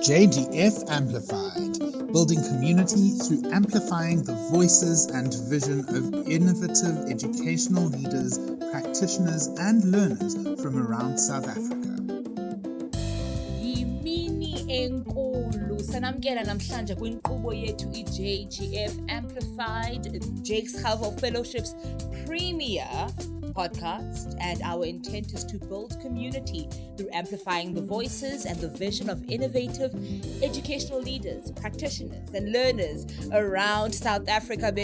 JDF Amplified, building community through amplifying the voices and vision of innovative educational leaders, practitioners and learners from around South Africa. Yimini enkulu sanamkela namhlanje kwinkqubo yethu i-JGF Amplified, Jake's Hub of Fellowship's premier podcast, and our intent is to build community through amplifying the voices and the vision of innovative educational leaders, practitioners and learners around South Africa. I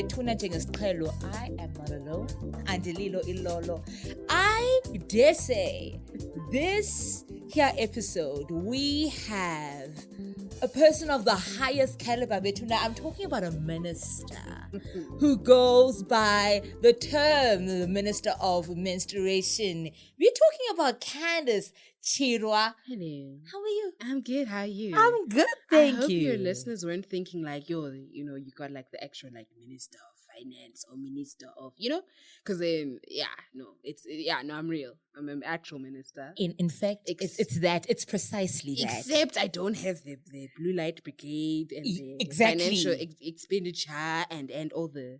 am not alone. Andililo Ilolo. I dare say this here episode we have a person of the highest caliber. I'm talking about a minister who goes by the term the Minister of Menstruation. We're talking about Candice Chirwa. Hello. How are you? I'm good. How are you? I'm good, thank you. I hope your listeners weren't thinking like, you got like the extra like Minister of Finance or Minister of, because I'm real. I'm an actual minister. In fact, it's that. It's precisely that. Except I don't have the blue light brigade and the financial expenditure and all the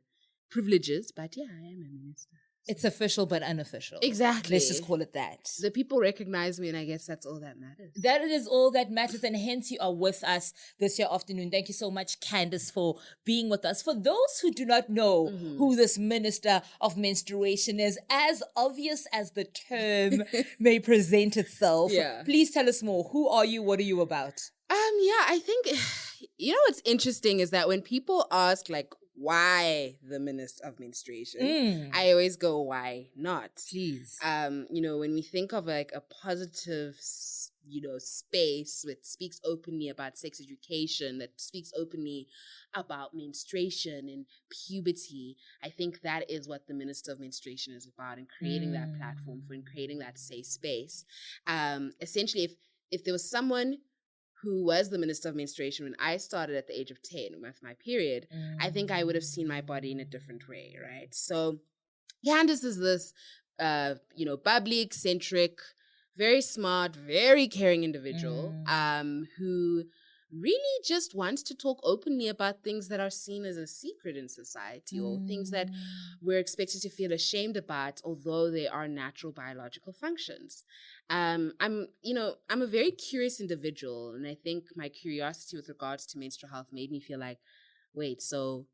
privileges. But yeah, I am a minister. It's official but unofficial. Exactly. Let's just call it that. The people recognize me, and I guess that's all that matters. That is all that matters, and hence you are with us this year afternoon. Thank you so much, Candice, for being with us. For those who do not know who this Minister of Menstruation is, as obvious as the term may present itself, please tell us more. Who are you? What are you about? I think, what's interesting is that when people ask, like, why the Minister of Menstruation? I always go, why not? Please. When we think of like a positive, space that speaks openly about sex education, that speaks openly about menstruation and puberty, I think that is what the Minister of Menstruation is about, and creating that platform for and creating that safe space. Essentially, if there was someone who was the Minister of Menstruation when I started at the age of 10 with my period, I think I would have seen my body in a different way, right? So Candice is this, bubbly, eccentric, very smart, very caring individual who really just wants to talk openly about things that are seen as a secret in society or things that we're expected to feel ashamed about, although they are natural biological functions. I'm a very curious individual, and I think my curiosity with regards to menstrual health made me feel like, wait, so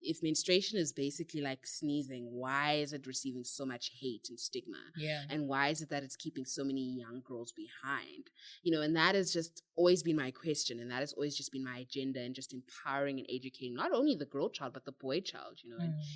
if menstruation is basically like sneezing, why is it receiving so much hate and stigma? Yeah. And why is it that it's keeping so many young girls behind? And that has just always been my question, and that has always just been my agenda, and just empowering and educating not only the girl child, but the boy child,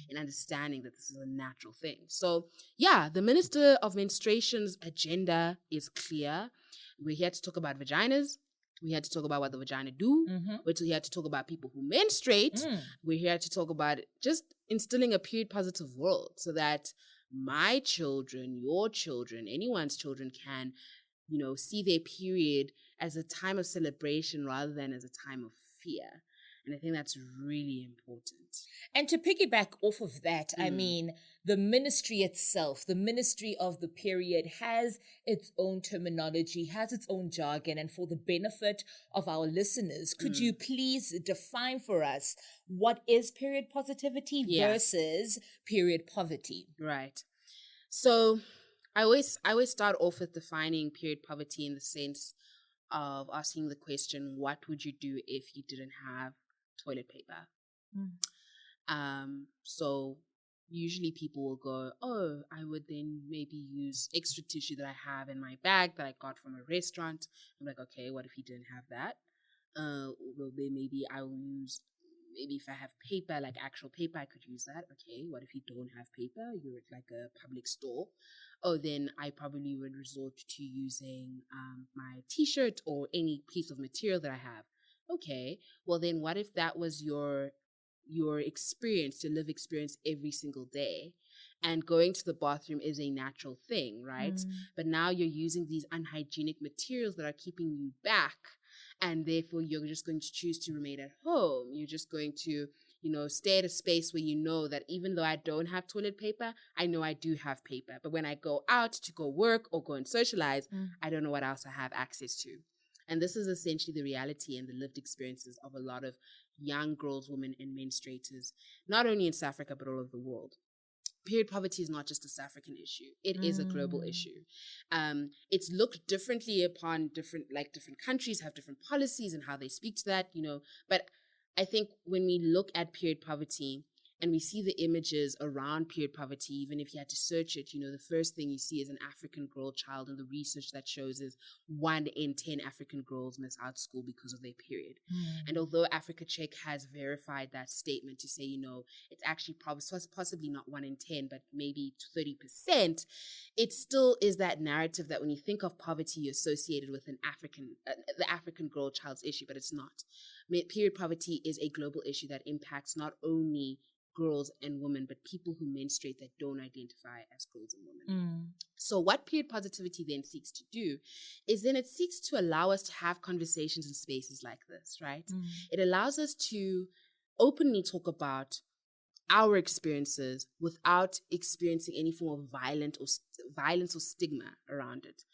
and understanding that this is a natural thing. So yeah, the Minister of Menstruation's agenda is clear. We're here to talk about vaginas. We're here to talk about what the vagina do. We're here to talk about people who menstruate. We're here to talk about just instilling a period positive world so that my children, your children, anyone's children can, see their period as a time of celebration rather than as a time of fear. And I think that's really important. And to piggyback off of that, I mean, the ministry itself, the ministry of the period, has its own terminology, has its own jargon. And for the benefit of our listeners, could you please define for us what is period positivity versus period poverty? Right. So I always start off with defining period poverty in the sense of asking the question, what would you do if you didn't have toilet paper? So usually people will go, oh, I would then maybe use extra tissue that I have in my bag that I got from a restaurant. I'm like, okay, what if you didn't have that? Well, then maybe I will use, maybe if I have paper, like actual paper, I could use that. Okay, what if you don't have paper? You're at like a public store. Oh, then I probably would resort to using my t-shirt or any piece of material that I have. Okay, well then what if that was your experience, your live experience every single day, and going to the bathroom is a natural thing, right? But now you're using these unhygienic materials that are keeping you back, and therefore you're just going to choose to remain at home. You're just going to, stay at a space where you know that even though I don't have toilet paper, I know I do have paper. But when I go out to go work or go and socialize, I don't know what else I have access to. And this is essentially the reality and the lived experiences of a lot of young girls, women, and menstruators, not only in South Africa, but all over the world. Period poverty is not just a South African issue. It is a global issue. It's looked differently upon different countries have different policies and how they speak to that, But I think when we look at period poverty and we see the images around period poverty, even if you had to search it, the first thing you see is an African girl child, and the research that shows is 1 in 10 African girls miss out school because of their period. And although Africa Check has verified that statement to say, it's actually possibly not 1 in 10, but maybe 30%, it still is that narrative that when you think of poverty, you're associated with the African girl child's issue, but it's not. Period poverty is a global issue that impacts not only girls and women, but people who menstruate that don't identify as girls and women. So what period positivity then seeks to do is then it seeks to allow us to have conversations in spaces like this, right? It allows us to openly talk about our experiences without experiencing any form of violence or stigma around it.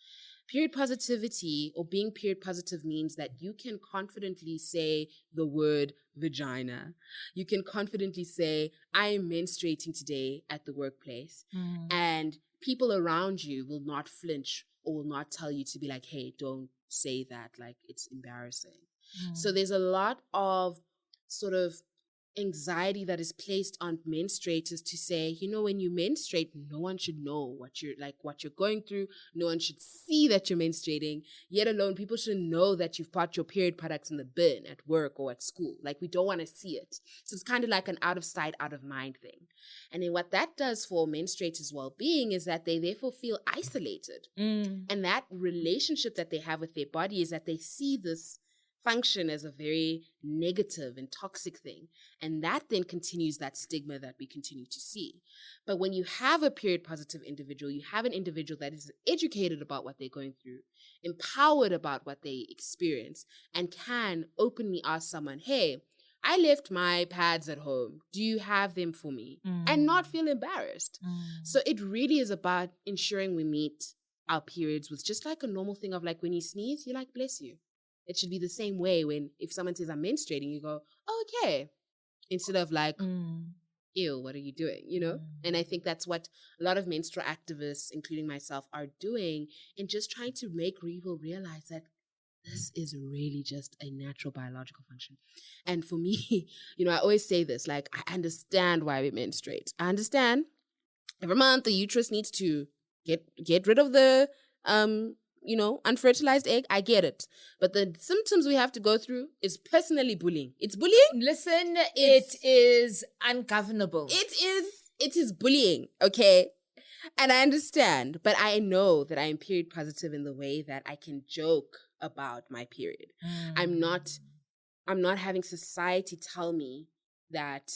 Period positivity or being period positive means that you can confidently say the word vagina. You can confidently say, I am menstruating today at the workplace. And people around you will not flinch or will not tell you to be like, hey, don't say that. Like, it's embarrassing. So there's a lot of sort of anxiety that is placed on menstruators to say, when you menstruate, no one should know what you're going through. No one should see that you're menstruating, yet alone people should know that you've put your period products in the bin at work or at school. Like, we don't want to see it. So it's kind of like an out of sight, out of mind thing. And then what that does for menstruators' well-being is that they therefore feel isolated. And that relationship that they have with their body is that they see this function as a very negative and toxic thing. And that then continues that stigma that we continue to see. But when you have a period positive individual, you have an individual that is educated about what they're going through, empowered about what they experience, and can openly ask someone, hey, I left my pads at home. Do you have them for me? And not feel embarrassed. So it really is about ensuring we meet our periods with just like a normal thing of like, when you sneeze, you're like, bless you. It should be the same way if someone says I'm menstruating, you go, oh, okay. Instead of like, ew, what are you doing? And I think that's what a lot of menstrual activists, including myself, are doing, and just trying to make people realize that this is really just a natural biological function. And for me, I always say this, like, I understand why we menstruate. I understand every month the uterus needs to get rid of the unfertilized egg. I get it. But the symptoms we have to go through is personally bullying. It's bullying. Listen, it is ungovernable. It is bullying, okay? And I understand, but I know that I am period positive in the way that I can joke about my period. I'm not having society tell me that,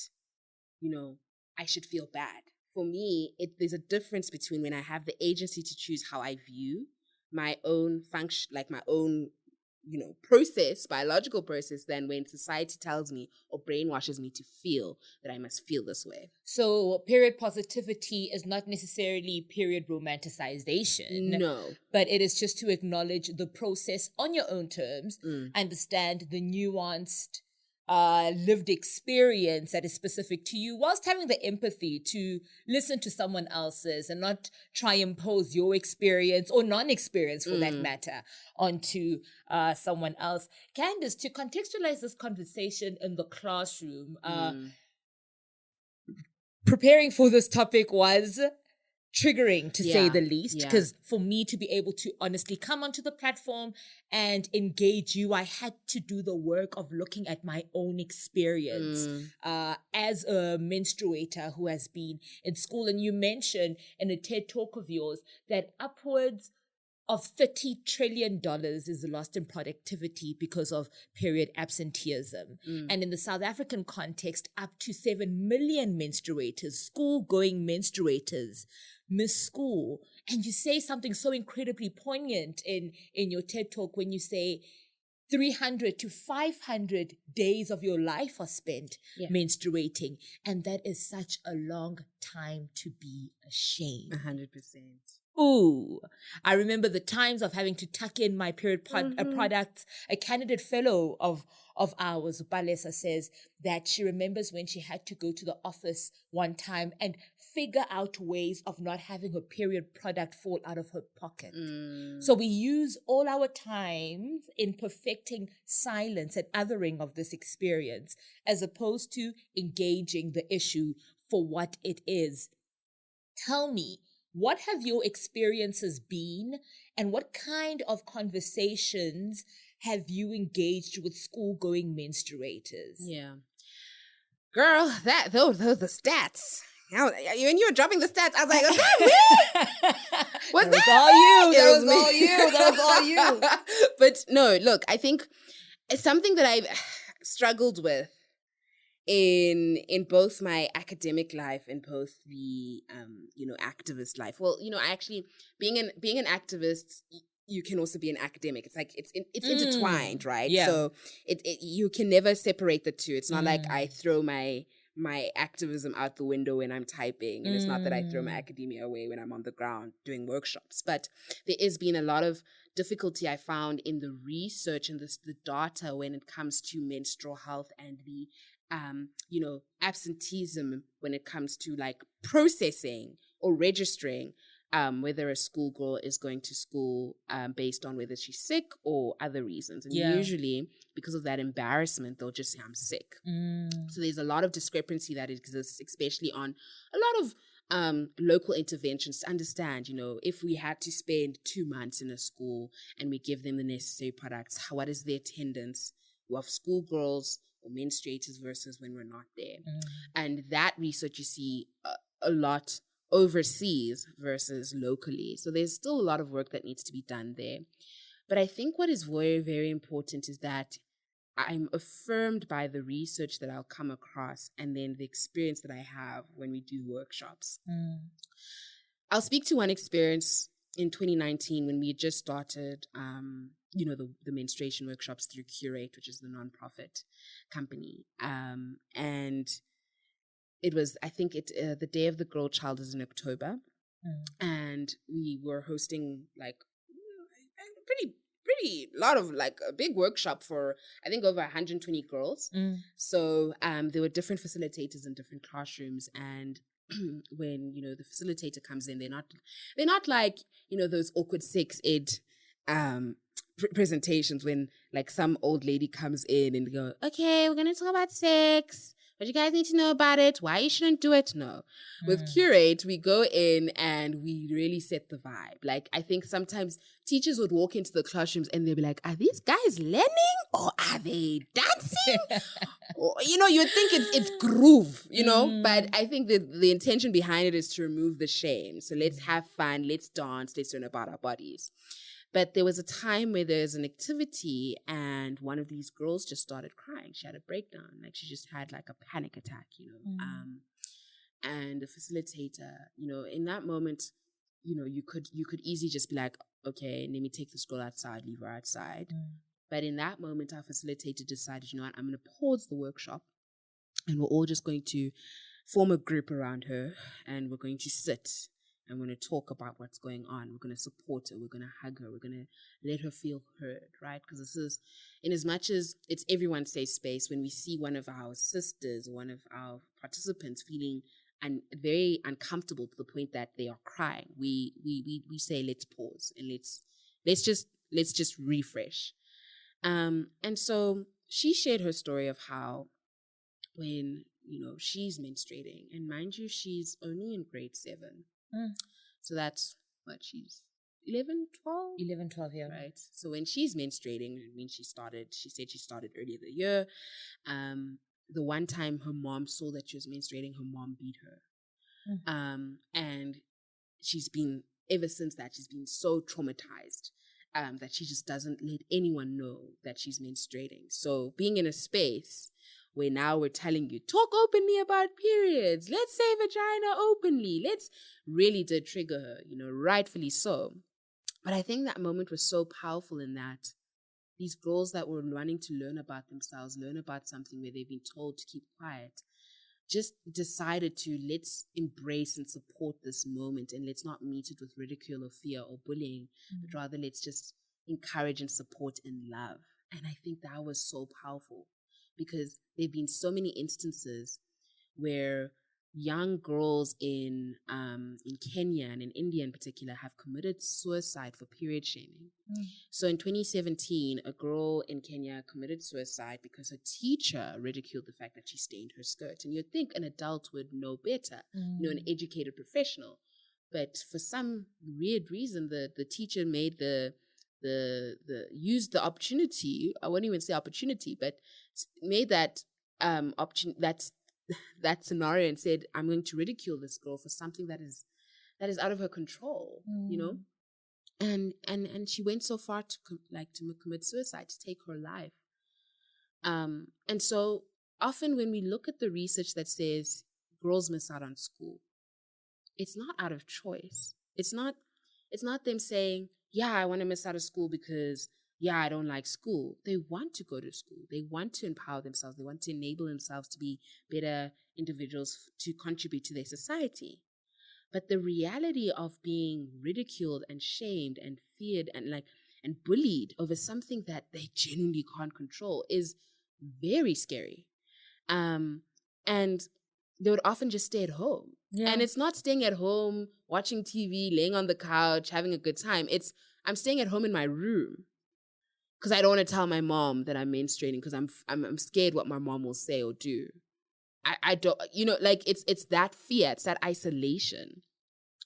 I should feel bad. For me, there's a difference between when I have the agency to choose how I view my own function, like my own, biological process, than when society tells me or brainwashes me to feel that I must feel this way. So period positivity is not necessarily period romanticization. No. But it is just to acknowledge the process on your own terms, understand the nuanced lived experience that is specific to you, whilst having the empathy to listen to someone else's and not try impose your experience or non-experience for that matter onto someone else. Candice, to contextualize this conversation in the classroom, preparing for this topic was triggering, to say the least, because for me to be able to honestly come onto the platform and engage you, I had to do the work of looking at my own experience as a menstruator who has been in school. And you mentioned in a TED talk of yours that upwards of $30 trillion is lost in productivity because of period absenteeism. And in the South African context, up to 7 million menstruators, school-going menstruators, miss school. And you say something so incredibly poignant in your TED Talk when you say 300 to 500 days of your life are spent menstruating. And that is such a long time to be ashamed. 100%. Ooh, I remember the times of having to tuck in my period products. A candidate fellow of ours, Balesa, says that she remembers when she had to go to the office one time and figure out ways of not having her period product fall out of her pocket. So we use all our time in perfecting silence and othering of this experience, as opposed to engaging the issue for what it is. Tell me, what have your experiences been, and what kind of conversations have you engaged with school-going menstruators? Yeah. Girl, those the stats. When you were dropping the stats, I was like, was that me? Was that all you? It That was was me. all you. That was all you. But no, look, I think it's something that I've struggled with in both my academic life and both the activist life. Well, actually being an activist, you can also be an academic. It's like it's intertwined, right? Yeah. So it you can never separate the two. It's not like I throw my activism out the window when I'm typing, and it's not that I throw my academia away when I'm on the ground doing workshops. But there has been a lot of difficulty I found in the research and the data when it comes to menstrual health and the absenteeism when it comes to like processing or registering whether a schoolgirl is going to school based on whether she's sick or other reasons. And usually because of that embarrassment, they'll just say, I'm sick. So there's a lot of discrepancy that exists, especially on a lot of local interventions to understand, if we had to spend 2 months in a school and we give them the necessary products, what is the attendance of schoolgirls or menstruators versus when we're not there. And that research you see a lot overseas versus locally. So there's still a lot of work that needs to be done there. But I think what is very, very important is that I'm affirmed by the research that I'll come across and then the experience that I have when we do workshops. I'll speak to one experience in 2019 when we had just started the menstruation workshops through QRATE, which is the nonprofit company. And it was, I think the Day of the Girl Child is in October. And we were hosting like a pretty lot of like a big workshop for, I think, over 120 girls. So there were different facilitators in different classrooms, and when the facilitator comes in, they're not like those awkward sex ed presentations when like some old lady comes in and go, okay, we're gonna talk about sex, what you guys need to know about it, why you shouldn't do it. No. With QRATE, we go in and we really set the vibe. Like, I think sometimes teachers would walk into the classrooms and they'd be like, are these guys learning or are they dancing? Or, you would think it's groove, but I think that the intention behind it is to remove the shame. So let's have fun, let's dance, let's learn about our bodies. But there was a time where there's an activity and one of these girls just started crying. She had a breakdown. Like, she just had like a panic attack, and the facilitator, in that moment, you could easily just be like, okay, let me take this girl outside, leave her outside. But in that moment, our facilitator decided, you know what, I'm going to pause the workshop and we're all just going to form a group around her and we're going to sit. I'm going to talk about what's going on. We're going to support her. We're going to hug her. We're going to let her feel heard, right? Because this is, in as much as it's everyone's safe space, when we see one of our sisters, one of our participants feeling very uncomfortable to the point that they are crying, we say, let's pause and let's just refresh. And so she shared her story of how when she's menstruating, and mind you, she's only in grade 7. So that's what she's 11, 12? 11, 12, yeah. Right. So when she's menstruating, when she said she started earlier the year. The one time her mom saw that she was menstruating, her mom beat her. And she's been, ever since that, she's been so traumatized that she just doesn't let anyone know that she's menstruating. So being in a space where now we're telling you, talk openly about periods. Let's say vagina openly. Let's really did trigger her, rightfully so. But I think that moment was so powerful in that these girls that were wanting to learn about themselves, learn about something where they've been told to keep quiet, just decided to let's embrace and support this moment, and let's not meet it with ridicule or fear or bullying, but rather let's just encourage and support and love. And I think that was so powerful, because there have been so many instances where young girls in Kenya and in India in particular have committed suicide for period shaming. So in 2017, a girl in Kenya committed suicide because her teacher ridiculed the fact that she stained her skirt. And you'd think an adult would know better, an educated professional. But for some weird reason, the teacher made used the opportunity. I won't even say opportunity, but made that that scenario and said, I'm going to ridicule this girl for something that is out of her control, and she went so far to commit suicide, to take her life. And so often when we look at the research that says girls miss out on school, it's not out of choice. It's not them saying, yeah, I want to miss out of school because I don't like school. They want to go to school. They want to empower themselves. They want to enable themselves to be better individuals, to contribute to their society. But the reality of being ridiculed and shamed and feared and bullied over something that they genuinely can't control is very scary. And they would often just stay at home. Yeah. And it's not staying at home, watching TV, laying on the couch, having a good time. It's I'm staying at home in my room because I don't want to tell my mom that I'm menstruating because I'm scared what my mom will say or do. I don't, it's that fear, it's that isolation.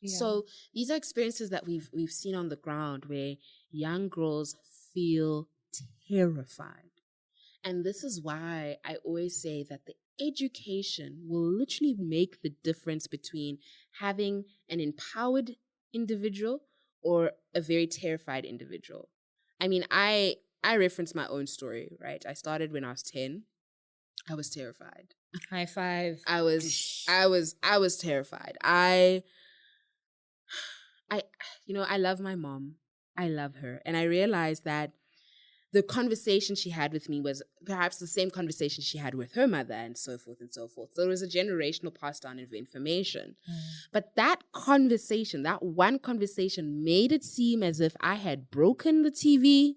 Yeah. So these are experiences that we've seen on the ground where young girls feel terrified. And this is why I always say that the education will literally make the difference between having an empowered individual or a very terrified individual. I mean, I reference my own story, right? I started when I was 10. I was terrified. High five. I was terrified. I love my mom. I love her. And I realized that the conversation she had with me was perhaps the same conversation she had with her mother, and so forth and so forth. So it was a generational pass down of information. But that conversation, that one conversation, made it seem as if I had broken the TV,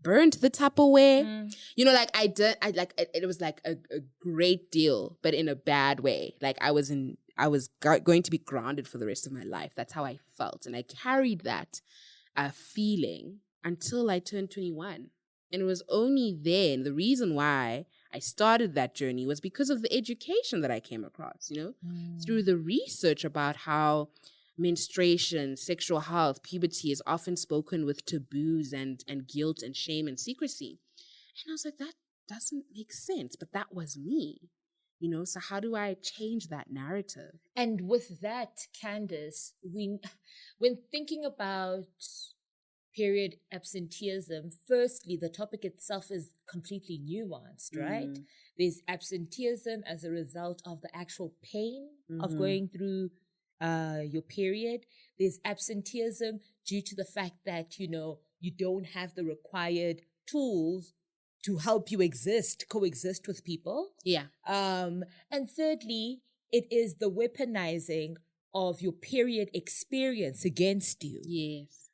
burnt the Tupperware. It was like a great deal, but in a bad way. Like I was going to be grounded for the rest of my life. That's how I felt. And I carried that feeling until I turned 21. And it was only then, the reason why I started that journey was because of the education that I came across, through the research about how menstruation, sexual health, puberty is often spoken with taboos and guilt and shame and secrecy. And I was like, that doesn't make sense, but that was me, so how do I change that narrative? And with that, Candice, when thinking about period absenteeism, firstly, the topic itself is completely nuanced, right? There's absenteeism as a result of the actual pain of going through your period. There's absenteeism due to the fact that, you don't have the required tools to help you coexist with people. Yeah. And thirdly, it is the weaponizing of your period experience against you. Yes.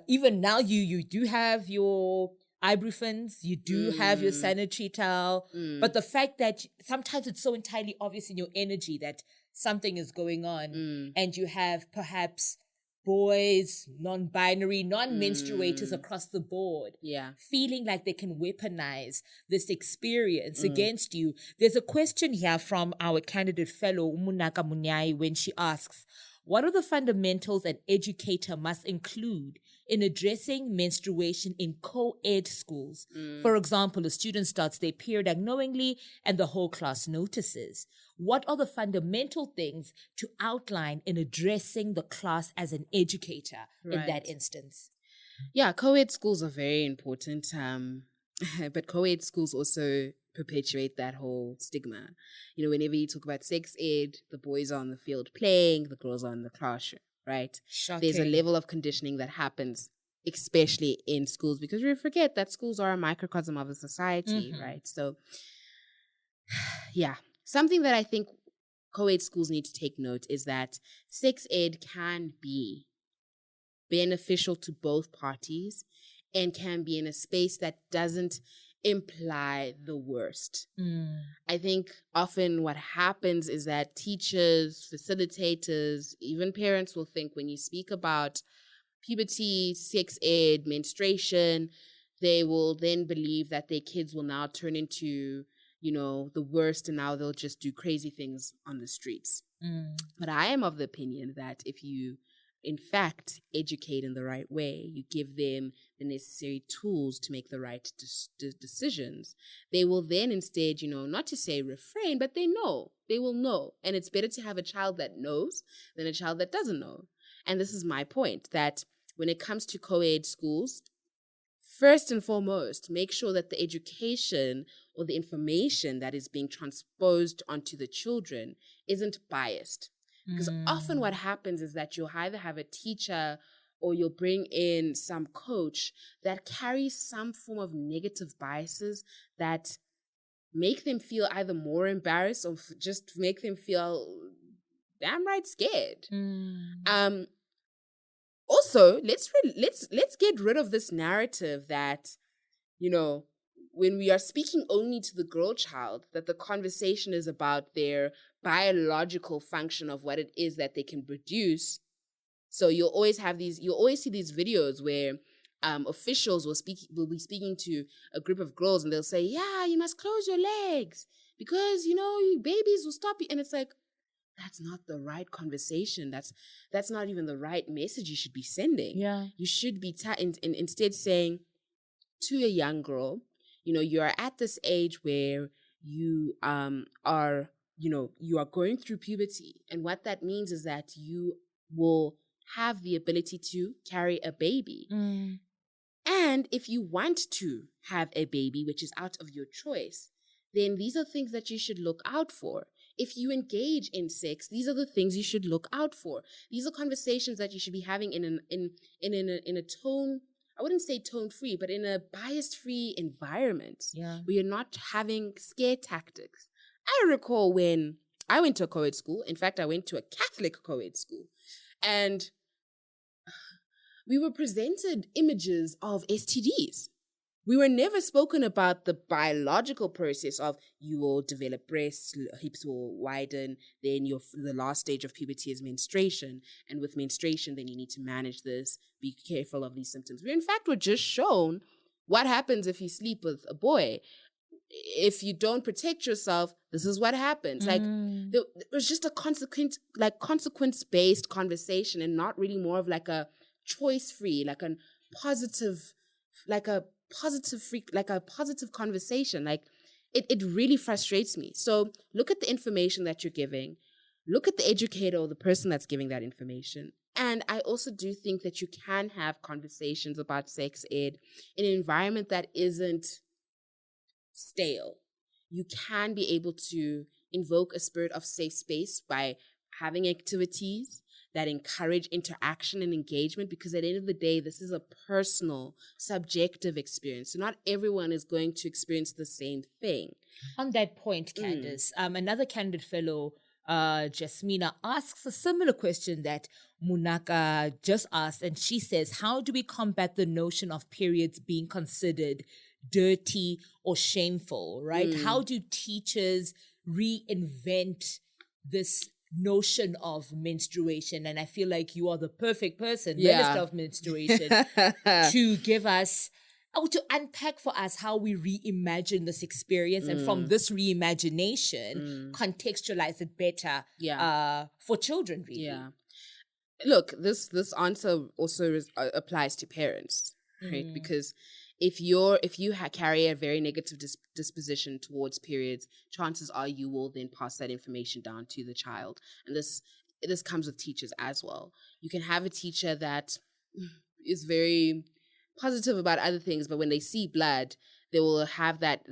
Even now, you do have your ibuprofens, you do have your sanitary towel, but the fact that sometimes it's so entirely obvious in your energy that something is going on, and you have perhaps boys, non-binary, non-menstruators across the board, feeling like they can weaponize this experience against you. There's a question here from our candidate fellow, Umunaka Munyai, when she asks, what are the fundamentals an educator must include in addressing menstruation in co-ed schools? For example, a student starts their period unknowingly and the whole class notices. What are the fundamental things to outline in addressing the class as an educator in that instance? Yeah, co-ed schools are very important, but co-ed schools also perpetuate that whole stigma. Whenever you talk about sex ed, the boys are on the field playing, the girls are in the classroom, right? Shocking. There's a level of conditioning that happens, especially in schools, because we forget that schools are a microcosm of a society, right? So, yeah, something that I think co-ed schools need to take note is that sex ed can be beneficial to both parties and can be in a space that doesn't imply the worst. I think often what happens is that teachers, facilitators, even parents will think when you speak about puberty, sex ed, menstruation, they will then believe that their kids will now turn into, the worst, and now they'll just do crazy things on the streets. But I am of the opinion that if you, in fact, educate in the right way, you give them the necessary tools to make the right decisions, they will then instead, not to say refrain, but they will know. And it's better to have a child that knows than a child that doesn't know. And this is my point, that when it comes to co-ed schools, first and foremost, make sure that the education or the information that is being transposed onto the children isn't biased. Because often what happens is that you'll either have a teacher or you'll bring in some coach that carries some form of negative biases that make them feel either more embarrassed or just make them feel damn right scared. Also, let's get rid of this narrative that, when we are speaking only to the girl child, that the conversation is about their biological function of what it is that they can produce. So you'll always see these videos where officials will be speaking to a group of girls and they'll say, yeah, you must close your legs because, babies will stop you. And it's like, that's not the right conversation. That's not even the right message you should be sending. Yeah. You should be instead saying to a young girl, you are at this age where you are going through puberty. And what that means is that you will have the ability to carry a baby. And if you want to have a baby, which is out of your choice, then these are things that you should look out for. If you engage in sex, these are the things you should look out for. These are conversations that you should be having in a tone, I wouldn't say tone-free, but in a bias-free environment where you're not having scare tactics. I recall when I went to a co-ed school. In fact, I went to a Catholic co-ed school. And we were presented images of STDs. We were never spoken about the biological process of you will develop breasts, hips will widen, then the last stage of puberty is menstruation. And with menstruation, then you need to manage this, be careful of these symptoms. We, in fact, were just shown what happens if you sleep with a boy. If you don't protect yourself, this is what happens. Like, it was just a consequence-based conversation and not really more of like a choice-free, like a positive conversation. Like, it really frustrates me. So look at the information that you're giving. Look at the educator or the person that's giving that information. And I also do think that you can have conversations about sex ed in an environment that isn't stale. You can be able to invoke a spirit of safe space by having activities that encourage interaction and engagement, because at the end of the day, this is a personal, subjective experience. So not everyone is going to experience the same thing. On that point, Candice, another candid fellow, Jasmina, asks a similar question that Munaka just asked, and she says, how do we combat the notion of periods being considered dirty or shameful, right? How do teachers reinvent this notion of menstruation? And I feel like you are the perfect person, Minister of Menstruation, to give us, to unpack for us how we reimagine this experience and from this reimagination, contextualize it better for children, really. Yeah. Look, this answer also applies to parents, right? Because if you carry a very negative disposition towards periods, chances are you will then pass that information down to the child. And this comes with teachers as well. You can have a teacher that is very positive about other things, but when they see blood, they will have that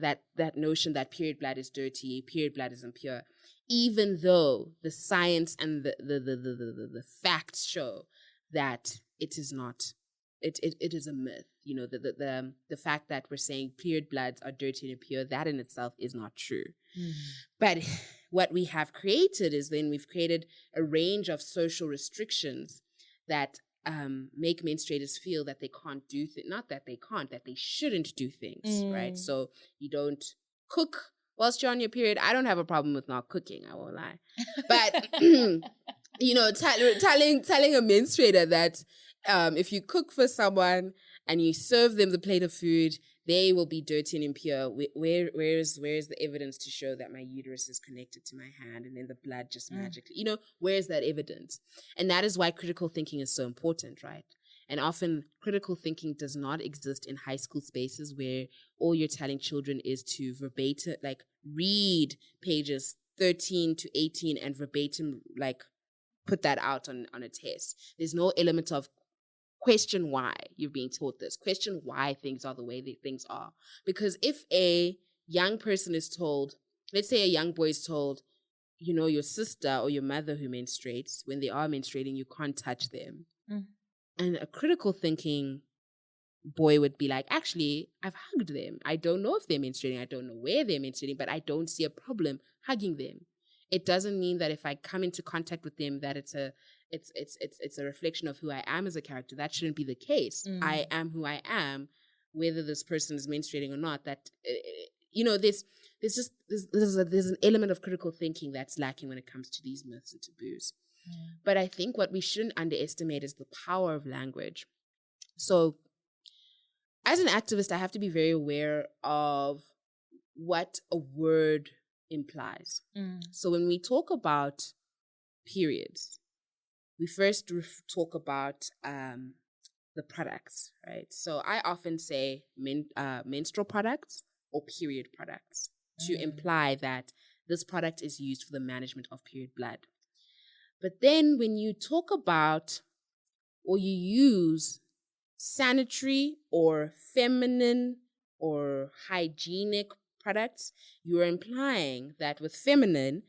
notion that period blood is dirty, period blood is impure, even though the science and the facts show that it is not. It is a myth. You know, the fact that we're saying period bloods are dirty and impure, that in itself is not true. But what we have created is then we've created a range of social restrictions that make menstruators feel that they can't do things. Not that they can't, that they shouldn't do things, right? So you don't cook whilst you're on your period. I don't have a problem with not cooking, I won't lie. But, you know, telling a menstruator that if you cook for someone and you serve them the plate of food, they will be dirty and impure. Where's the evidence to show that my uterus is connected to my hand and then the blood just magically, you know, where's that evidence? And that is why critical thinking is so important, right? And often critical thinking does not exist in high school spaces where all you're telling children is to verbatim, like read pages 13 to 18 and verbatim, like put that out on a test. There's no element of question why you're being taught this. Question why things are the way that things are. Because if a young person is told, let's say a young boy is told, you know, your sister or your mother who menstruates, when they are menstruating, you can't touch them. And a critical thinking boy would be like, actually, I've hugged them. I don't know if they're menstruating. I don't know where they're menstruating, but I don't see a problem hugging them. It doesn't mean that if I come into contact with them that it's a reflection of who I am as a character. That shouldn't be the case. I am who I am, whether this person is menstruating or not. That you know, there's an element of critical thinking that's lacking when it comes to these myths and taboos. But I think what we shouldn't underestimate is the power of language. So, as an activist, I have to be very aware of what a word implies. So when we talk about periods, we first talk about the products, right? So I often say menstrual products or period products to imply that this product is used for the management of period blood. But then when you talk about or you use sanitary or feminine or hygienic products, you are implying that with feminine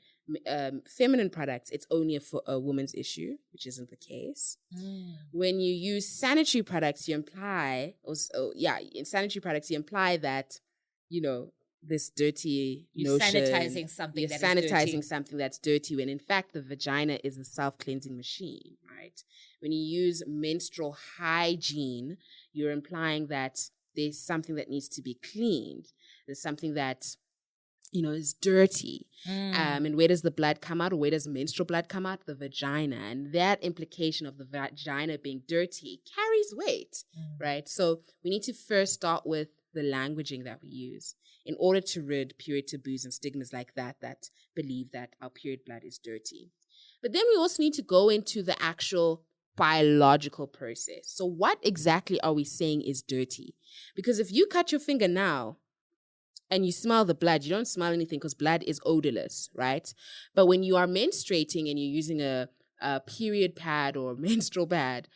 products, it's only a woman's issue, which isn't the case. When you use sanitary products, you imply, in sanitary products, you imply that, you know, this dirty You're notion. sanitizing something You're that sanitizing is dirty. something that's dirty, when in fact the vagina is a self-cleansing machine, right? When you use menstrual hygiene, you're implying that there's something that needs to be cleaned. There's something that, you know, is dirty. And where does the blood come out, or where does menstrual blood come out? The vagina. And that implication of the vagina being dirty carries weight, right? So we need to first start with the languaging that we use in order to rid period taboos and stigmas like that believe that our period blood is dirty. But then we also need to go into the actual biological process. So what exactly are we saying is dirty? Because if you cut your finger now and you smell the blood, you don't smell anything because blood is odorless, right? But when you are menstruating and you're using a period pad or menstrual pad,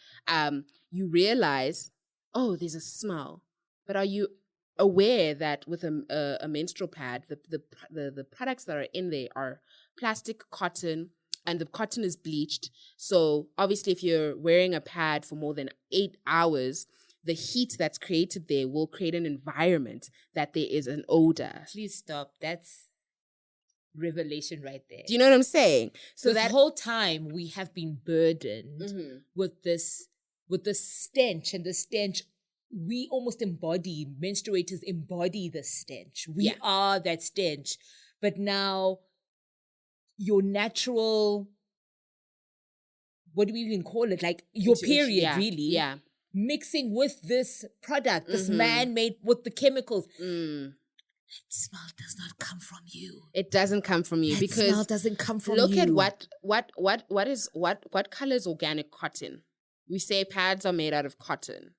you realize, oh, there's a smell. But are you aware that with a menstrual pad, the products that are in there are plastic, cotton, and the cotton is bleached. So obviously if you're wearing a pad for more than 8 hours, the heat that's created there will create an environment that there is an odor. Please stop. That's revelation right there. Do you know what I'm saying? So this that whole time we have been burdened with the stench, and the stench we almost embody. Menstruators embody the stench. We are that stench. But now your natural, what do we even call it? Like your period, really. Yeah. Mixing with this product, this man-made with the chemicals. That smell does not come from you. It doesn't come from you, because smell doesn't come from look you. At what color is organic cotton? We say pads are made out of cotton.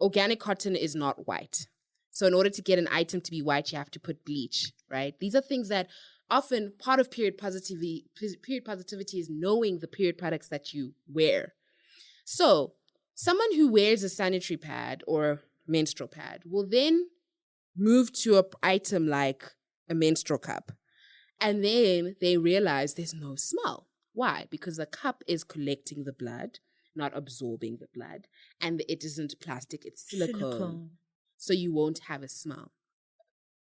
Organic cotton is not white. So in order to get an item to be white, you have to put bleach, right? These are things that often part of period positivity is knowing the period products that you wear. So someone who wears a sanitary pad or menstrual pad will then move to an item like a menstrual cup. And then they realize there's no smell. Why? Because the cup is collecting the blood, not absorbing the blood. And it isn't plastic, it's silicone. So you won't have a smell.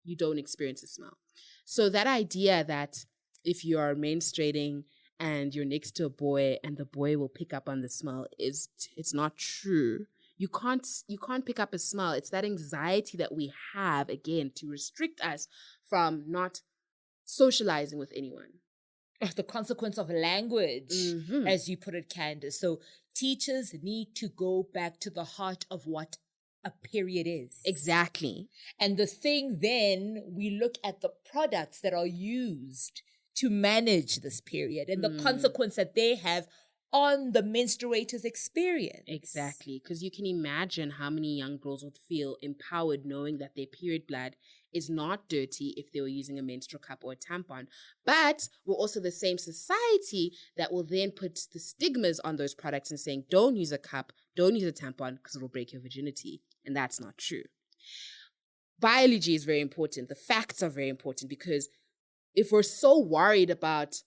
You don't experience a smell. So that idea that if you are menstruating and you're next to a boy and the boy will pick up on the smell, it's not true. You can't pick up a smell. It's that anxiety that we have, again, to restrict us from not socializing with anyone. The consequence of language, as you put it, Candice. So teachers need to go back to the heart of what a period is. Exactly. And the thing then, we look at the products that are used to manage this period and the consequence that they have on the menstruator's experience. Exactly. Because you can imagine how many young girls would feel empowered knowing that their period blood is not dirty if they were using a menstrual cup or a tampon. But we're also the same society that will then put the stigmas on those products and saying, don't use a cup, don't use a tampon because it'll break your virginity. And that's not true. Biology is very important. The facts are very important, because if we're so worried about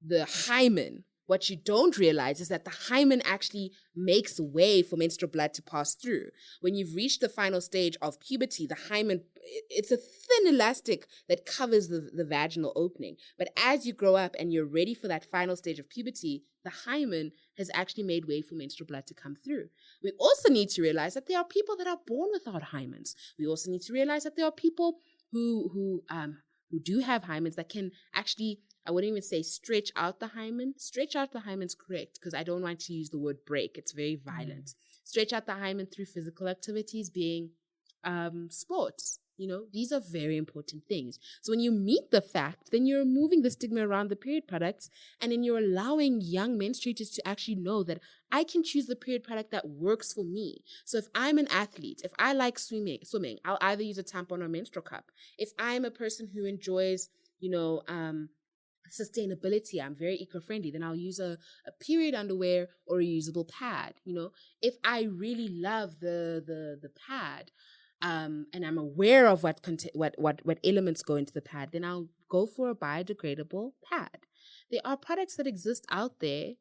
the hymen, what you don't realize is that the hymen actually makes way for menstrual blood to pass through. When you've reached the final stage of puberty, the hymen, it's a thin elastic that covers the vaginal opening. But as you grow up and you're ready for that final stage of puberty, the hymen has actually made way for menstrual blood to come through. We also need to realize that there are people that are born without hymens. We also need to realize that there are people who do have hymens that can actually, I wouldn't even say stretch out the hymen. Stretch out the hymen's correct, because I don't want to use the word break. It's very violent. Stretch out the hymen through physical activities, being sports. These are very important things. So when you meet the fact, then you're removing the stigma around the period products, and then you're allowing young menstruators to actually know that I can choose the period product that works for me. So if I'm an athlete, if I like swimming, I'll either use a tampon or a menstrual cup. If I'm a person who enjoys, sustainability, I'm very eco-friendly, then I'll use a period underwear or a usable pad. If I really love the pad, and I'm aware of what elements go into the pad, then I'll go for a biodegradable pad. There are products that exist out there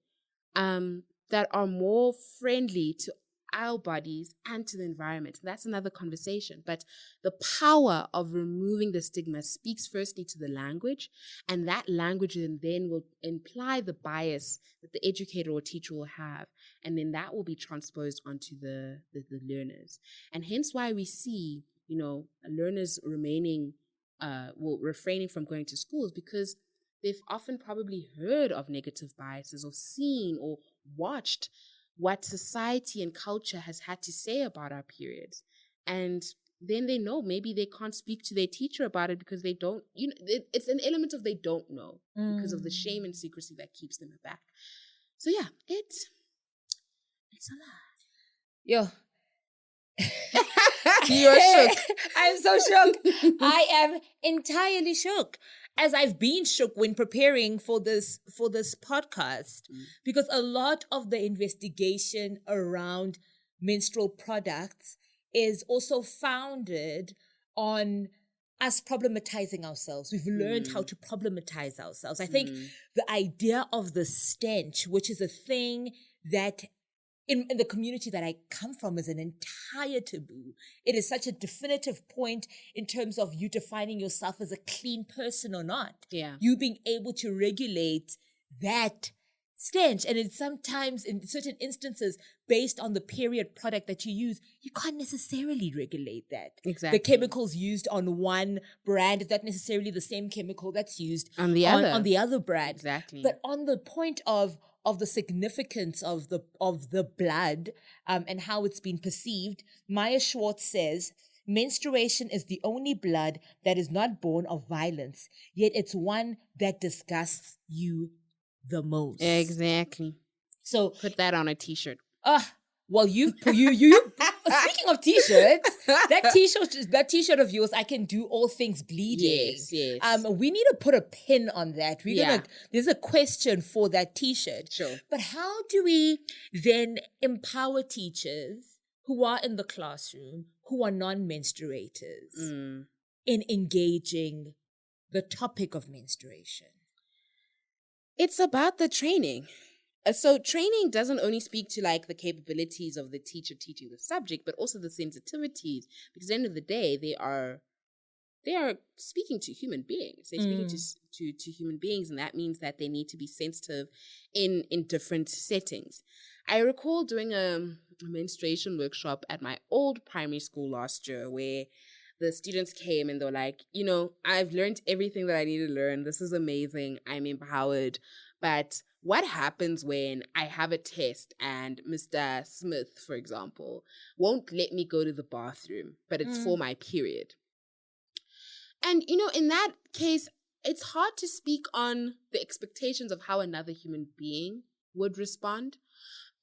that are more friendly to our bodies and to the environment. That's another conversation. But the power of removing the stigma speaks firstly to the language, and that language then will imply the bias that the educator or teacher will have, and then that will be transposed onto the learners. And hence why we see, learners refraining from going to schools, because they've often probably heard of negative biases or seen or watched what society and culture has had to say about our periods. And then they know maybe they can't speak to their teacher about it because they don't, it's an element of they don't know because of the shame and secrecy that keeps them aback. So yeah, it's a lot. Yo. You're shook. I'm so shook. I am entirely shook, as I've been shook when preparing for this podcast, because a lot of the investigation around menstrual products is also founded on us problematizing ourselves. We've learned how to problematize ourselves. I think the idea of the stench, which is a thing that in the community that I come from, is an entire taboo. It is such a definitive point in terms of you defining yourself as a clean person or not. Yeah. You being able to regulate that stench. And it's sometimes, in certain instances, based on the period product that you use, you can't necessarily regulate that. Exactly. The chemicals used on one brand is not necessarily the same chemical that's used on the other brand. Exactly. But on the point of the significance of the blood and how it's been perceived, Maya Schwartz says, menstruation is the only blood that is not born of violence, yet it's one that disgusts you the most. Exactly. So put that on a t-shirt. Well, you speaking of t-shirts, that t-shirt of yours, I can do all things bleeding. Yes. We need to put a pin on that. There's a question for that t-shirt. Sure. But how do we then empower teachers who are in the classroom, who are non-menstruators, in engaging the topic of menstruation? It's about the training. So training doesn't only speak to the capabilities of the teacher teaching the subject, but also the sensitivities, because at the end of the day, they're they are speaking to human beings. They're speaking to human beings, and that means that they need to be sensitive in different settings. I recall doing a menstruation workshop at my old primary school last year where the students came and they were like, I've learned everything that I need to learn. This is amazing. I'm empowered. But what happens when I have a test and Mr. Smith, for example, won't let me go to the bathroom, but it's for my period? And, in that case, it's hard to speak on the expectations of how another human being would respond.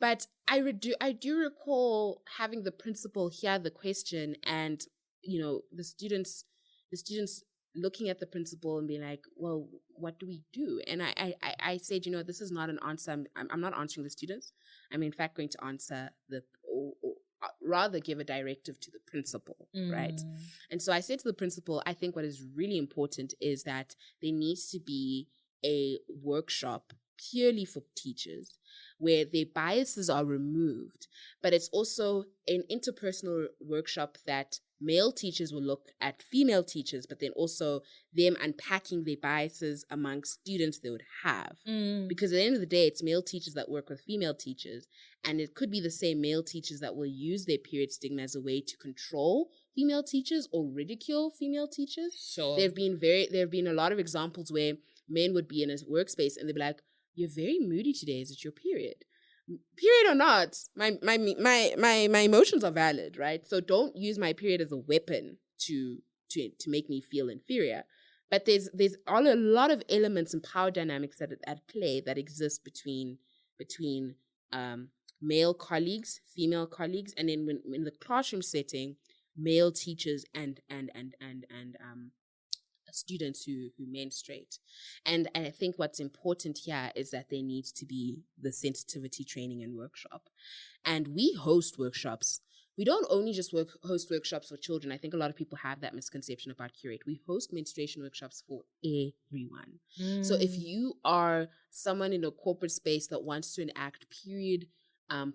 But I do recall having the principal hear the question and, the students looking at the principal and being like, well, what do we do? And I said, this is not an answer. I'm not answering the students. I'm in fact going to answer rather give a directive to the principal, right? And so I said to the principal, I think what is really important is that there needs to be a workshop purely for teachers where their biases are removed, but it's also an interpersonal workshop that male teachers will look at female teachers, but then also them unpacking their biases amongst students they would have. Because at the end of the day, it's male teachers that work with female teachers, and it could be the same male teachers that will use their period stigma as a way to control female teachers or ridicule female teachers. Sure. There have been a lot of examples where men would be in a workspace and they'd be like, "You're very moody today. Is it your period?" Period or not, my emotions are valid, right? So don't use my period as a weapon to make me feel inferior. But there's a lot of elements and power dynamics at play that exist between male colleagues, female colleagues, and then when in the classroom setting, male teachers and students who menstruate. And I think what's important here is that there needs to be the sensitivity training and workshop. And we host workshops. We don't only just host workshops for children. I think a lot of people have that misconception about QRATE. We host menstruation workshops for everyone. So if you are someone in a corporate space that wants to enact period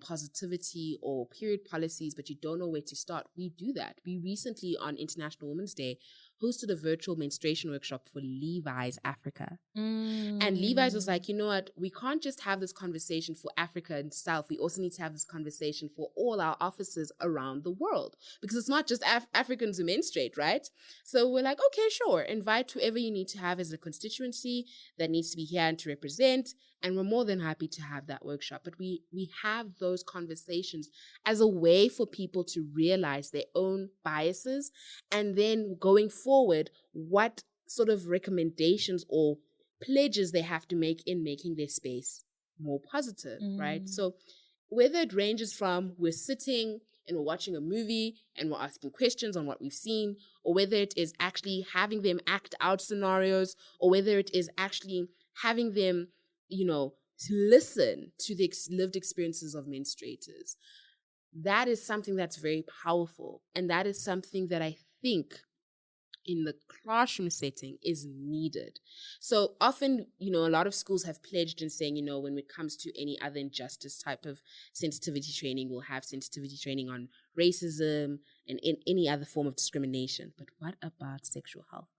positivity or period policies, but you don't know where to start, we do that. We recently, on International Women's Day, hosted a virtual menstruation workshop for Levi's Africa. And Levi's was like, you know what, we can't just have this conversation for Africa and South. We also need to have this conversation for all our offices around the world, because it's not just Africans who menstruate, right? So we're like, okay, sure, invite whoever you need to have as a constituency that needs to be here and to represent. And we're more than happy to have that workshop. But we have those conversations as a way for people to realize their own biases, and then going forward, what sort of recommendations or pledges they have to make in making their space more positive, right? So whether it ranges from we're sitting and we're watching a movie and we're asking questions on what we've seen, or whether it is actually having them act out scenarios, or whether it is actually having them to listen to the lived experiences of menstruators. That is something that's very powerful. And that is something that I think in the classroom setting is needed. So often, a lot of schools have pledged in saying, when it comes to any other injustice type of sensitivity training, we'll have sensitivity training on racism and in any other form of discrimination. But what about sexual health?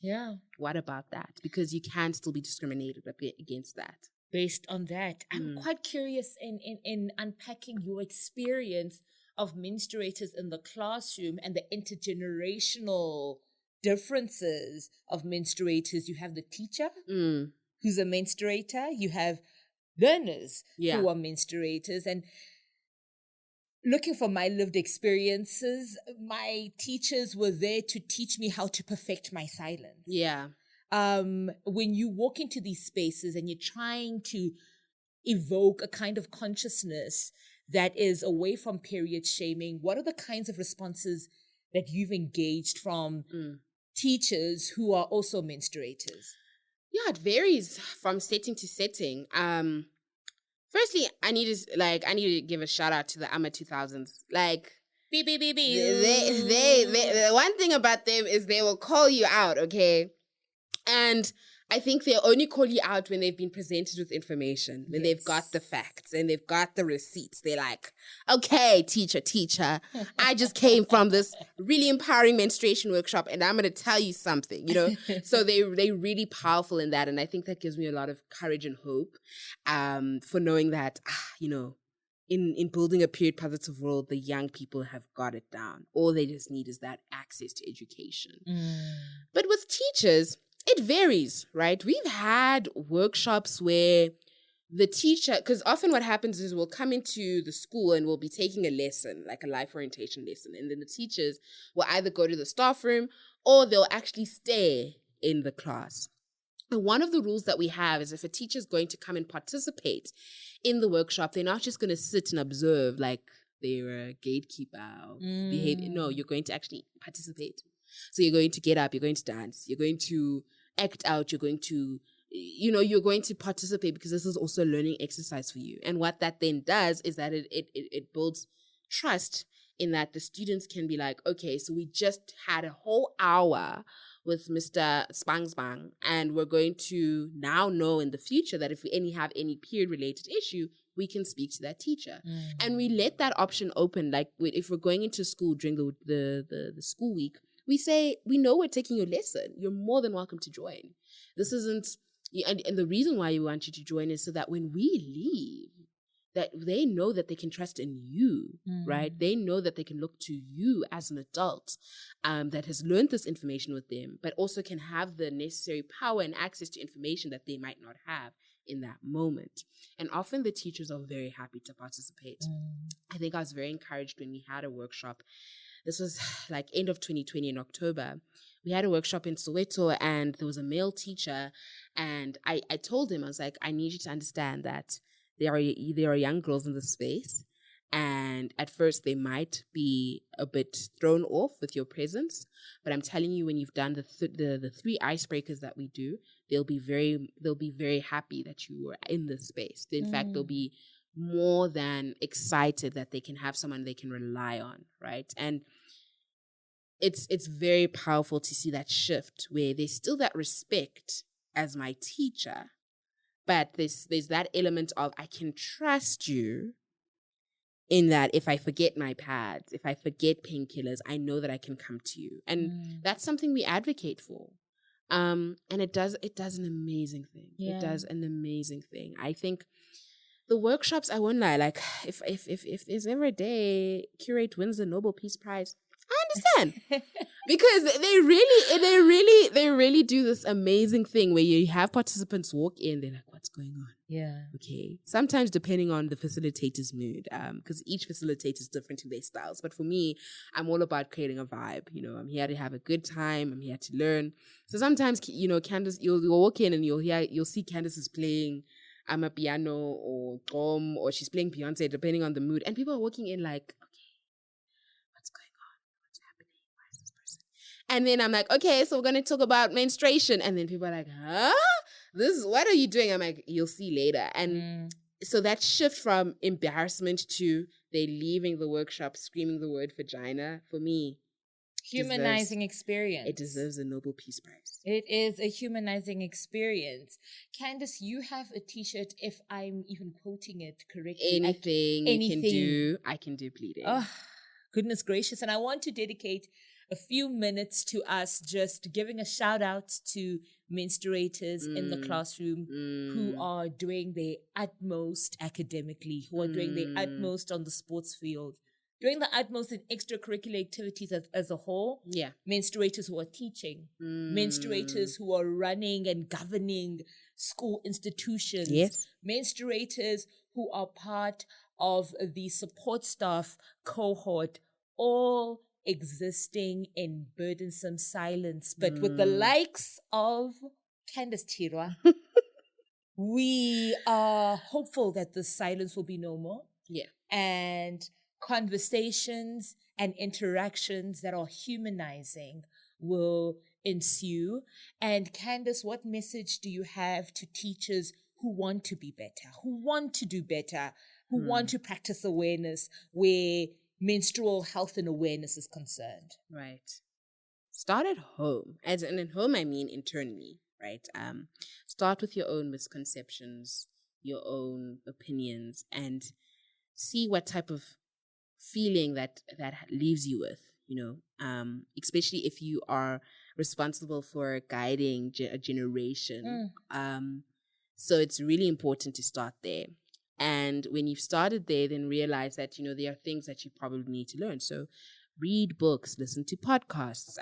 Yeah. What about that? Because you can still be discriminated against that. Based on that, I'm quite curious in unpacking your experience of menstruators in the classroom and the intergenerational differences of menstruators. You have the teacher who's a menstruator. You have learners who are menstruators. And looking from my lived experiences, my teachers were there to teach me how to perfect my silence. Yeah. When you walk into these spaces and you're trying to evoke a kind of consciousness that is away from period shaming, what are the kinds of responses that you've engaged from teachers who are also menstruators? Yeah, it varies from setting to setting. Firstly, I need to give a shout out to the AMA 2000s. Like, Beep, beep, beep, beep. They the one thing about them is they will call you out, okay? And I think they only call you out when they've been presented with information, when they've got the facts and they've got the receipts. They're like, okay, teacher, I just came from this really empowering menstruation workshop and I'm going to tell you something, you know? So they're really powerful in that. And I think that gives me a lot of courage and hope for knowing that, you know, in building a period positive world, the young people have got it down. All they just need is that access to education. But with teachers, it varies, right? We've had workshops where the teacher, because often what happens is we'll come into the school and we'll be taking a lesson, like a life orientation lesson. And then the teachers will either go to the staff room or they'll actually stay in the class. And one of the rules that we have is if a teacher is going to come and participate in the workshop, they're not just going to sit and observe like they're a gatekeeper of behavior. No, you're going to actually participate. So you're going to get up, you're going to dance, you're going to act out, you're going to, you know, you're going to participate because this is also a learning exercise for you. And what that then does is that it builds trust in that the students can be like, okay, so we just had a whole hour with Mr. Spang, and we're going to now know in the future that if we have any period-related issue, we can speak to that teacher. And we let that option open. Like if we're going into school during the school week, we say, we know we're taking your lesson. You're more than welcome to join. This isn't, and the reason why we want you to join is so that when we leave, that they know that they can trust in you, right? They know that they can look to you as an adult that has learned this information with them, but also can have the necessary power and access to information that they might not have in that moment. And often the teachers are very happy to participate. I think I was very encouraged when we had a workshop. This was like end of 2020 in October. We had a workshop in Soweto and there was a male teacher. And I told him, I was like, I need you to understand that there are young girls in this space. And at first they might be a bit thrown off with your presence. But I'm telling you, when you've done the 3 icebreakers that we do, they'll be very happy that you were in this space. In fact, they'll be more than excited that they can have someone they can rely on, right? And it's very powerful to see that shift where there's still that respect as my teacher, but there's that element of I can trust you in that if I forget my pads, if I forget painkillers, I know that I can come to you. And that's something we advocate for. And it does an amazing thing. Yeah. It does an amazing thing. I think the workshops, I won't lie, like if there's ever a day QRATE wins the Nobel Peace Prize, I understand. Because they really do this amazing thing where you have participants walk in, they're like, what's going on? Yeah. Okay. Sometimes depending on the facilitator's mood, because each facilitator is different in their styles. But for me, I'm all about creating a vibe. You know, I'm here to have a good time. I'm here to learn. So sometimes, you know, Candice, you'll walk in and you'll see Candice is playing a piano or drum, or she's playing Beyonce, depending on the mood. And people are walking in like, what's going on? What's happening? Why is this person? And then I'm like, okay, so we're going to talk about menstruation. And then people are like, huh? What are you doing? I'm like, you'll see later. And so that shift from embarrassment to they leaving the workshop screaming the word vagina, for me, humanizing experience. It deserves a Nobel Peace Prize. It is a humanizing experience. Candice, you have a t-shirt, if I'm even quoting it correctly. Anything you can do, I can do bleeding. Oh, goodness gracious. And I want to dedicate a few minutes to us just giving a shout out to menstruators in the classroom who are doing their utmost academically, who are doing their utmost on the sports field, doing the utmost in extracurricular activities as a whole. Yeah. Menstruators who are teaching, menstruators who are running and governing school institutions. Yes. Menstruators who are part of the support staff cohort, all existing in burdensome silence. But with the likes of Candice Chirwa, we are hopeful that the silence will be no more. Yeah. And conversations and interactions that are humanizing will ensue. And Candice, what message do you have to teachers who want to be better, who want to do better, who want to practice awareness where menstrual health and awareness is concerned? Right. Start at home. As in home, I mean internally, right? Start with your own misconceptions, your own opinions, and see what type of feeling that leaves you with, especially if you are responsible for guiding a generation. So it's really important to start there. And when you've started there, then realize that, there are things that you probably need to learn. So read books, listen to podcasts,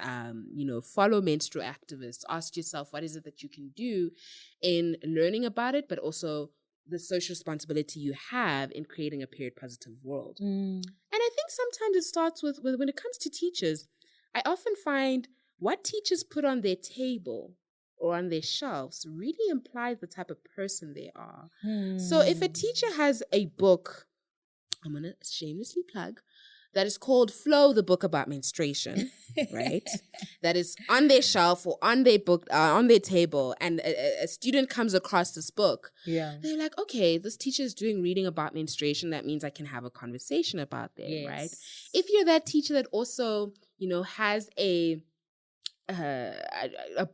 follow menstrual activists, ask yourself, what is it that you can do in learning about it, but also the social responsibility you have in creating a period positive world. And I think sometimes it starts with when it comes to teachers, I often find what teachers put on their table or on their shelves really implies the type of person they are. So if a teacher has a book, I'm going to shamelessly plug, that is called Flow, the Book About Menstruation, right? That is on their shelf or on their book, on their table, and a student comes across this book. Yeah. They're like, okay, this teacher is doing reading about menstruation. That means I can have a conversation about them, Yes. right? If you're that teacher that also, has a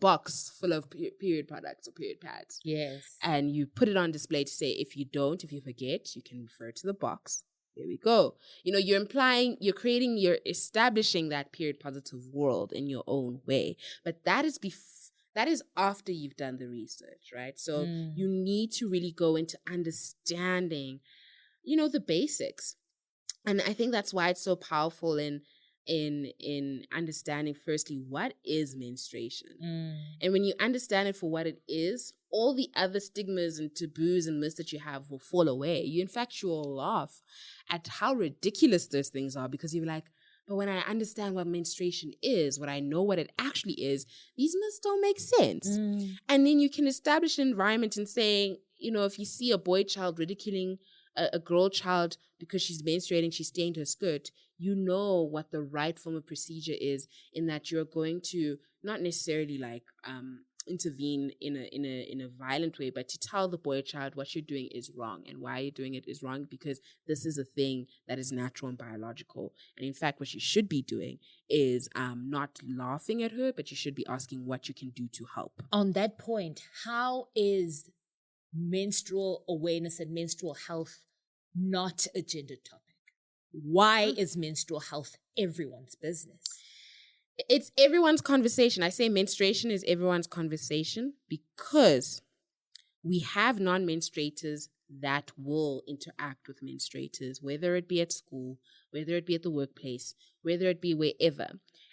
box full of period products or period pads. Yes. And you put it on display to say, if you forget, you can refer to the box. There we go. You're establishing that period positive world in your own way. But that is after you've done the research, right? So you need to really go into understanding, the basics. And I think that's why it's so powerful in understanding, firstly, what is menstruation? And when you understand it for what it is, all the other stigmas and taboos and myths that you have will fall away. You will laugh at how ridiculous those things are, because you're like, but when I understand what menstruation is, when I know what it actually is, these myths don't make sense. And then you can establish an environment in saying, if you see a boy child ridiculing a girl child because she's menstruating, she stained her skirt, you know what the right form of procedure is, in that you're going to not necessarily intervene in a violent way, but to tell the boy child what you're doing is wrong, and why you're doing it is wrong, because this is a thing that is natural and biological. And in fact, what you should be doing is not laughing at her, but you should be asking what you can do to help. On that point, how is menstrual awareness and menstrual health not a gender topic? Why is menstrual health everyone's business? It's everyone's conversation. I say menstruation is everyone's conversation because we have non-menstruators that will interact with menstruators, whether it be at school, whether it be at the workplace, whether it be wherever.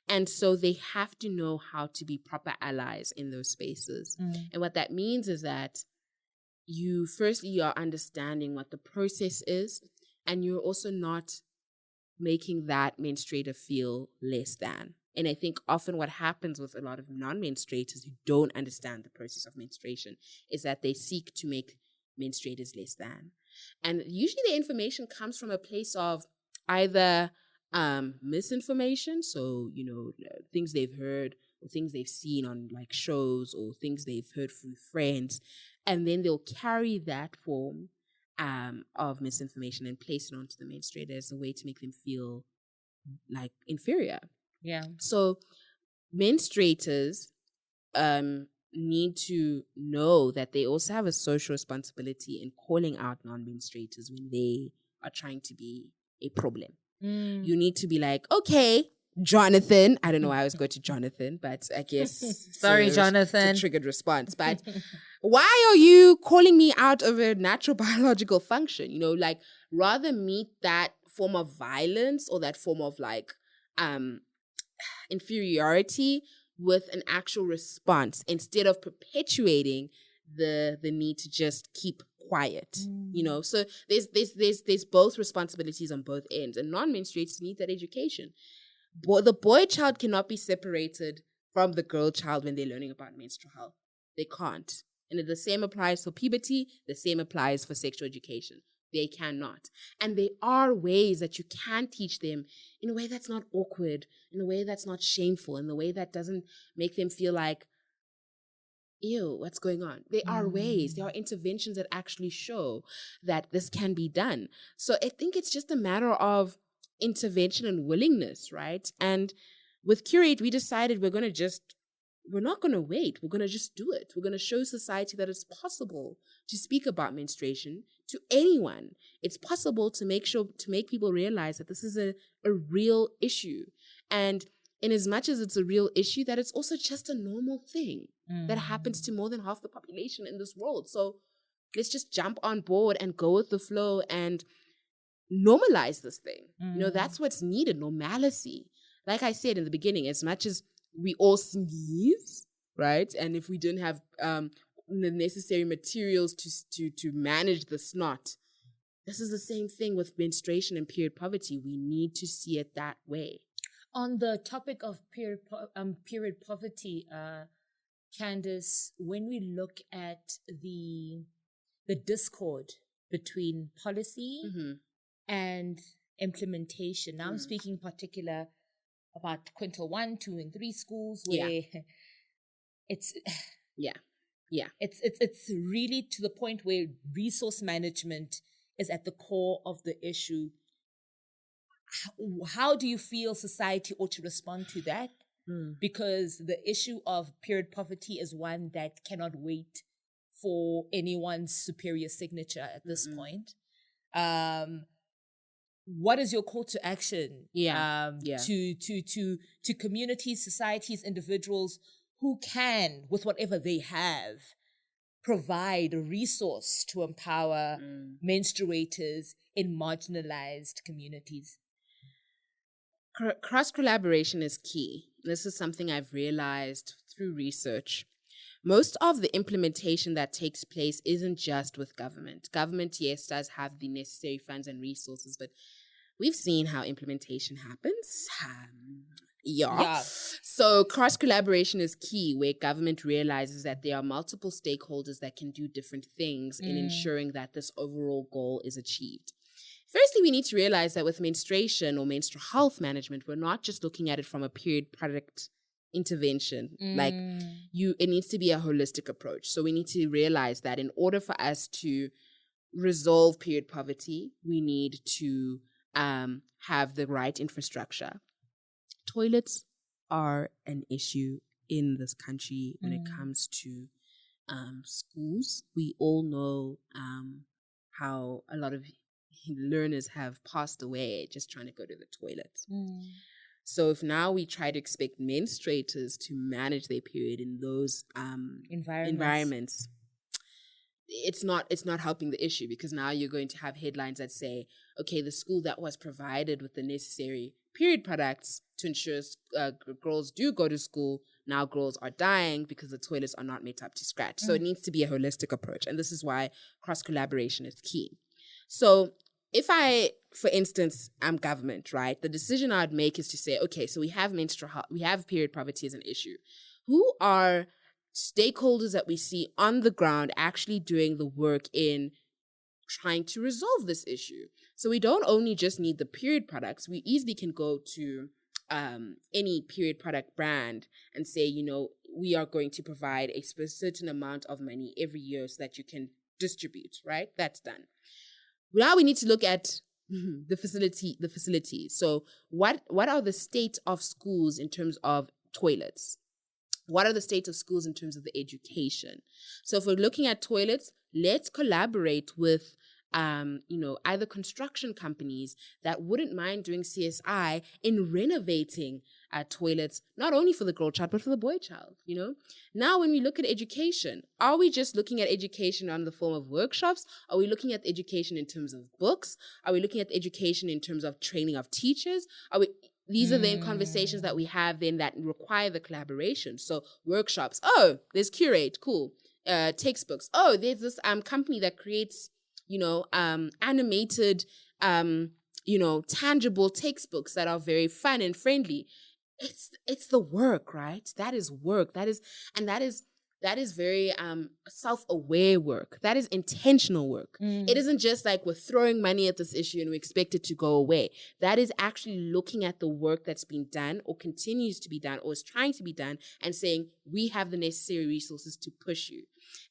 And so they have to know how to be proper allies in those spaces. And what that means is that you are understanding what the process is, and you're also not making that menstruator feel less than. And I think often what happens with a lot of non-menstruators who don't understand the process of menstruation is that they seek to make menstruators less than. And usually the information comes from a place of either misinformation, so, things they've heard or things they've seen on shows or things they've heard from friends, and then they'll carry that form of misinformation and place it onto the menstruator as a way to make them feel inferior. Yeah. So menstruators need to know that they also have a social responsibility in calling out non-menstruators when they are trying to be a problem. You need to be like, okay, Jonathan. I don't know why I always go to Jonathan, but I guess sorry, Jonathan. It's a triggered response. But why are you calling me out of a natural biological function? Rather meet that form of violence or that form of inferiority with an actual response, instead of perpetuating the need to just keep quiet. So there's both responsibilities on both ends, and non-menstruators need that education. The boy child cannot be separated from the girl child when they're learning about menstrual health. They can't. And the same applies for puberty, the same applies for sexual education. They cannot. And there are ways that you can teach them in a way that's not awkward, in a way that's not shameful, in a way that doesn't make them feel like, ew, what's going on? There are ways, there are interventions that actually show that this can be done. So I think it's just a matter of intervention and willingness, right? And with QRATE, we decided we're going to just we're not going to wait. We're going to just do it. We're going to show society that it's possible to speak about menstruation to anyone. It's possible to make people realize that this is a real issue. And in as much as it's a real issue, that it's also just a normal thing that happens to more than half the population in this world. So let's just jump on board and go with the flow and normalize this thing. That's what's needed, normalcy. Like I said in the beginning, as much as we all sneeze, right? And if we didn't have the necessary materials to manage the snot, this is the same thing with menstruation and period poverty. We need to see it that way. On the topic of period poverty, Candice, when we look at the discord between policy and implementation, now I'm speaking particular about quintile 1, 2, and 3 schools where it's really to the point where resource management is at the core of the issue. How do you feel society ought to respond to that? Because the issue of period poverty is one that cannot wait for anyone's superior signature at this point. What is your call to action to communities, societies, individuals who can, with whatever they have, provide a resource to empower menstruators in marginalized communities? Cross-collaboration is key. This is something I've realized through research. Most of the implementation that takes place isn't just with government. Government, yes, does have the necessary funds and resources, but we've seen how implementation happens. So cross-collaboration is key, where government realizes that there are multiple stakeholders that can do different things in ensuring that this overall goal is achieved. Firstly, we need to realize that with menstruation or menstrual health management, we're not just looking at it from a period product intervention. It needs to be a holistic approach. So we need to realize that in order for us to resolve period poverty, we need to have the right infrastructure. Toilets are an issue in this country when it comes to schools. We all know how a lot of learners have passed away just trying to go to the toilet. So if now we try to expect menstruators to manage their period in those environments, it's not helping the issue, because now you're going to have headlines that say, okay, the school that was provided with the necessary period products to ensure girls do go to school, now girls are dying because the toilets are not made up to scratch. So it needs to be a holistic approach. And this is why cross-collaboration is key. So if I, for instance, am government, right, the decision I'd make is to say, okay, so we have period poverty as an issue. Who are stakeholders that we see on the ground actually doing the work in trying to resolve this issue? So we don't only just need the period products. We easily can go to any period product brand and say, we are going to provide a certain amount of money every year so that you can distribute, right? That's done. Now we need to look at the facilities. So what are the state of schools in terms of toilets? What are the state of schools in terms of the education? So if we're looking at toilets, let's collaborate with either construction companies that wouldn't mind doing CSI in renovating toilets, not only for the girl child, but for the boy child, Now, when we look at education, are we just looking at education on the form of workshops? Are we looking at education in terms of books? Are we looking at education in terms of training of teachers? These are then conversations that we have then that require the collaboration. So workshops, there's QRATE, cool. Textbooks, there's this company that creates animated, tangible textbooks that are very fun and friendly. It's the work, right? That is work. That is very self-aware work. That is intentional work. It isn't just like we're throwing money at this issue and we expect it to go away. That is actually looking at the work that's been done or continues to be done or is trying to be done and saying, we have the necessary resources to push you.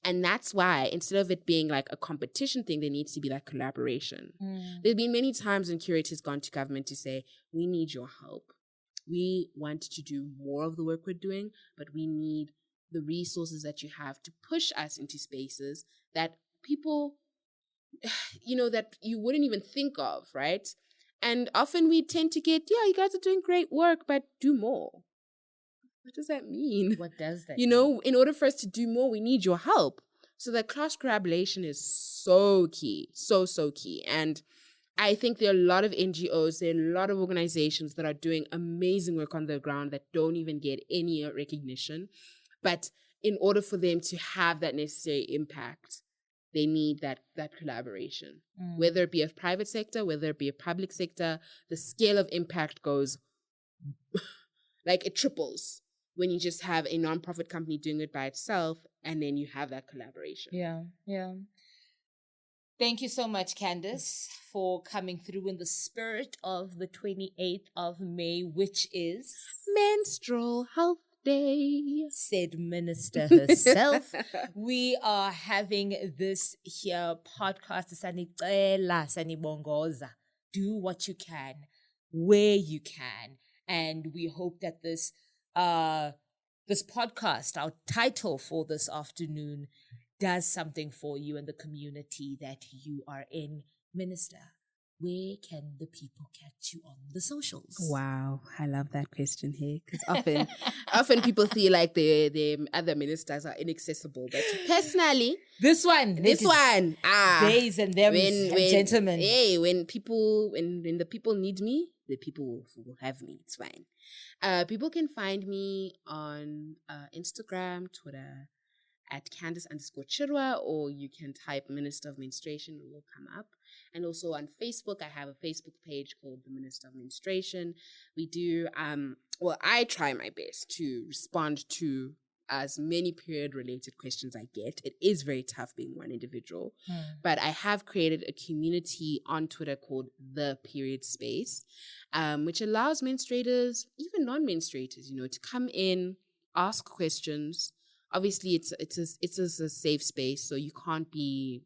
And that's why, instead of it being like a competition thing, there needs to be that collaboration. There have been many times when QRATE has gone to government to say, we need your help. we want to do more of the work we're doing, but we need the resources that you have to push us into spaces that people, that you wouldn't even think of, right? And often we tend to get, you guys are doing great work, but do more. What does that mean? What does that mean? In order for us to do more, we need your help. So that cross collaboration is so key, so key. And I think there are a lot of NGOs, there are a lot of organizations that are doing amazing work on the ground that don't even get any recognition. But in order for them to have that necessary impact, they need that collaboration. Whether it be a private sector, whether it be a public sector, the scale of impact goes like it triples when you just have a nonprofit company doing it by itself, and then you have that collaboration. Yeah. Thank you so much, Candice, for coming through in the spirit of the 28th of May, which is Menstrual Health Day, said minister herself. We are having this here podcast, Sanibongoza. Do what you can, where you can. And we hope that this podcast, our title for this afternoon, does something for you and the community that you are in. Minister, where can the people catch you on the socials? Wow, I love that question here, because often people feel like the other ministers are inaccessible. But personally, this one, theys and them and gentlemen. Hey, when the people need me, the people will have me. It's fine. People can find me on Instagram, Twitter, at Candice_Chirwa, or you can type Minister of Menstruation, it will come up. And also on Facebook, I have a Facebook page called the Minister of Menstruation. We do, I try my best to respond to as many period-related questions I get. It is very tough being one individual, but I have created a community on Twitter called The Period Space, which allows menstruators, even non-menstruators, to come in, ask questions. Obviously, it's a safe space, so you can't be,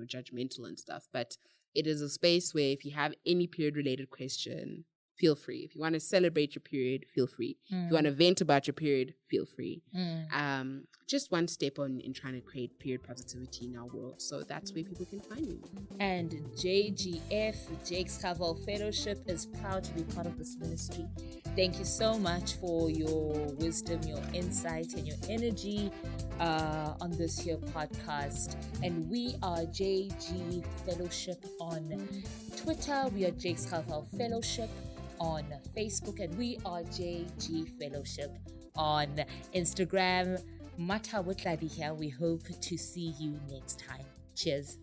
judgmental and stuff. But it is a space where if you have any period-related question, feel free. If you want to celebrate your period, feel free. If you want to vent about your period, feel free. Just one step in trying to create period positivity in our world. So that's where people can find me. And JGF, Jake's Carvel Fellowship, is proud to be part of this ministry. Thank you so much for your wisdom, your insight, and your energy on this here podcast. And we are JG Fellowship on Twitter. We are Jake's Carvel Fellowship on Facebook, and we are JG Fellowship on Instagram. Mata Witladi here. We hope to see you next time. Cheers.